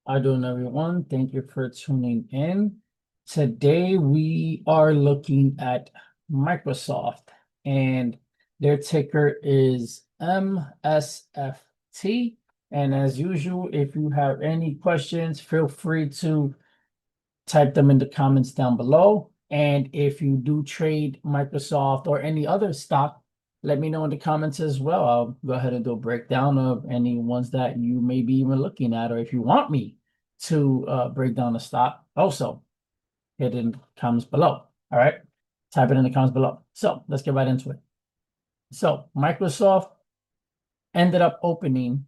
How doing, everyone? Thank you for tuning in. Today we are looking at Microsoft, and their ticker is MSFT. And as usual, if you have any questions, feel free to type them in the comments down below. And if you do trade Microsoft or any other stock, let me know in the comments as well. I'll go ahead and do a breakdown of any ones that you may be even looking at, or if you want me to break down the stock, also hit in the comments below. All right, type it in the comments below. So let's get right into it. So Microsoft ended up opening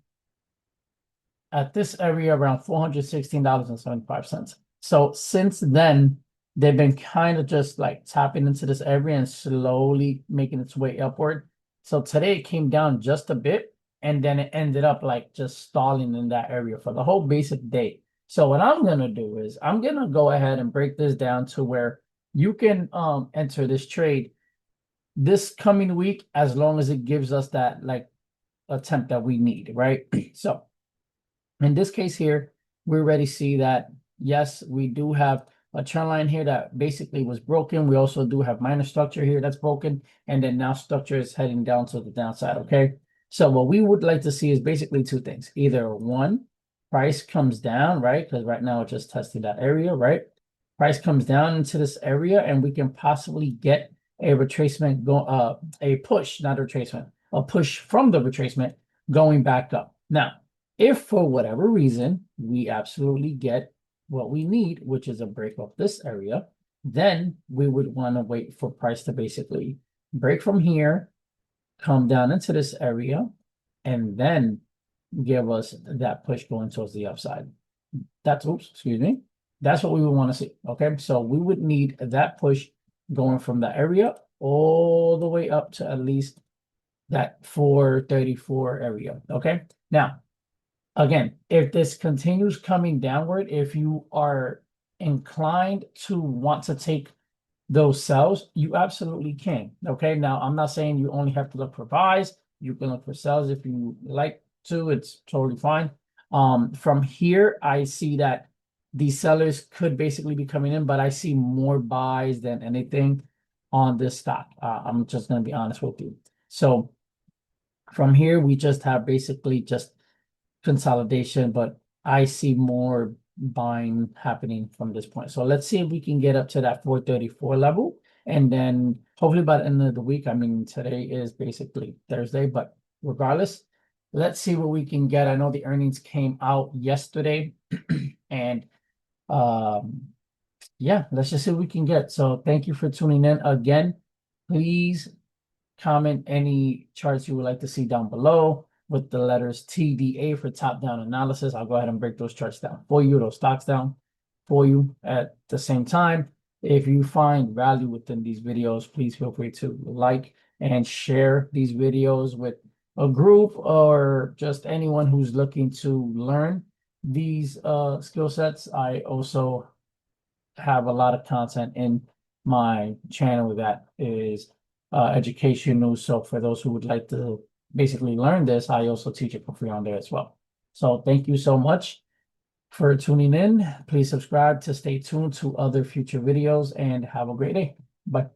at this area around $416.75. So since then, they've been kind of just like tapping into this area and slowly making its way upward. So today it came down just a bit, and then it ended up like just stalling in that area for the whole basic day. So what I'm gonna do is I'm gonna go ahead and break this down to where you can enter this trade this coming week, as long as it gives us that like attempt that we need, right? So in this case here, we already see that, yes, we do have a trend line here that basically was broken. We also do have minor structure here that's broken, and then now structure is heading down to the downside, okay? So what we would like to see is basically two things. Either one, price comes down, right? Because right now it's just testing that area, right? Price comes down into this area, and we can possibly get a retracement, a push, not a retracement, a push from the retracement going back up. Now, if for whatever reason we absolutely get what we need, which is a break of this area, then we would want to wait for price to basically break from here, come down into this area, and then give us that push going towards the upside. That's, oops, excuse me. That's what we would want to see, okay? So we would need that push going from the area all the way up to at least that 434 area, okay? Now, again, if this continues coming downward, if you are inclined to want to take those sells, you absolutely can. Okay. Now, I'm not saying you only have to look for buys. You can look for sells if you like to. It's totally fine. From here, I see that these sellers could basically be coming in, but I see more buys than anything on this stock. I'm just going to be honest with you. So from here, we just have basically just consolidation, but I see more buying happening from this point. So let's see if we can get up to that 434 level. And then hopefully by the end of the week, I mean, today is basically Thursday, but regardless, let's see what we can get. I know the earnings came out yesterday and yeah, let's just see what we can get. So thank you for tuning in again. Please comment any charts you would like to see down below with the letters TDA for top-down analysis. I'll go ahead and break those charts down for you, those stocks down for you at the same time. If you find value within these videos, please feel free to like and share these videos with a group or just anyone who's looking to learn these skill sets. I also have a lot of content in my channel that is educational. So for those who would like to basically learn this, I also teach it for free on there as well. So thank you so much for tuning in. Please subscribe to stay tuned to other future videos and have a great day. Bye.